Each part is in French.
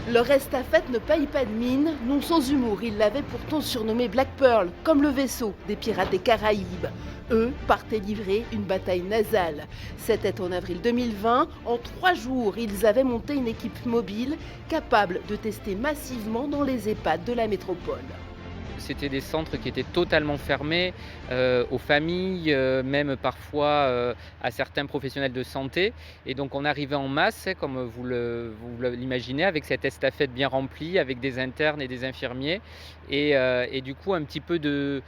Leur estafette ne paye pas de mine, non sans humour. Ils l'avaient pourtant surnommé Black Pearl, comme le vaisseau des pirates des Caraïbes. Eux partaient livrer une bataille nasale. C'était en avril 2020. En 3 jours, ils avaient monté une équipe mobile capable de tester massivement dans les EHPAD de la métropole. C'était des centres qui étaient totalement fermés, aux familles, même parfois, à certains professionnels de santé et donc on arrivait en masse, comme l'imaginez, avec cette estafette bien remplie, avec des internes et des infirmiers et du coup un petit peu de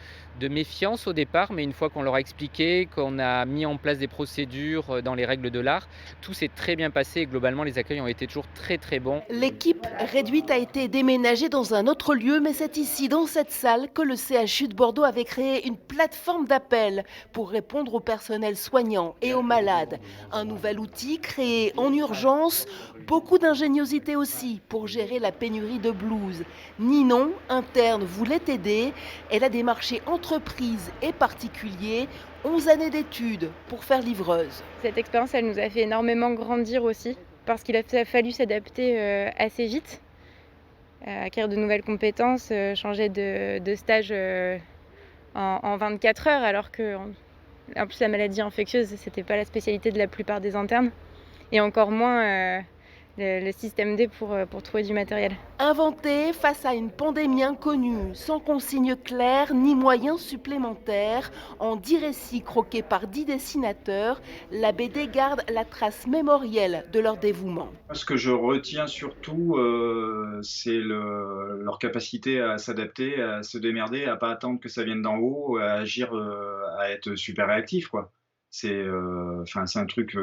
méfiance au départ, mais une fois qu'on leur a expliqué, qu'on a mis en place des procédures, dans les règles de l'art, tout s'est très bien passé et globalement les accueils ont été toujours très, très bons. L'équipe réduite a été déménagée dans un autre lieu, mais c'est ici, dans cette salle, que le CHU de Bordeaux avait créé une plateforme d'appel pour répondre au personnel soignant et aux malades. Un nouvel outil créé en urgence, beaucoup d'ingéniosité aussi pour gérer la pénurie de blouses. Ninon, interne, voulait aider. Elle a démarché entreprises et particuliers, 11 années d'études pour faire livreuse. Cette expérience, elle nous a fait énormément grandir aussi, parce qu'il a fallu s'adapter assez vite, acquérir de nouvelles compétences, changer de stage en 24 heures, alors que en plus la maladie infectieuse, c'était pas la spécialité de la plupart des internes, et encore moins le système D pour trouver du matériel. Inventé face à une pandémie inconnue, sans consignes claires ni moyens supplémentaires, en 10 récits croqués par 10 dessinateurs, la BD garde la trace mémorielle de leur dévouement. Ce que je retiens surtout, c'est leur capacité à s'adapter, à se démerder, à pas attendre que ça vienne d'en haut, à agir, à être super réactif, quoi. Enfin, c'est un truc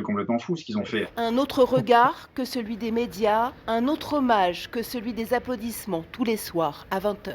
complètement fou ce qu'ils ont fait. Un autre regard que celui des médias, un autre hommage que celui des applaudissements tous les soirs à 20 h.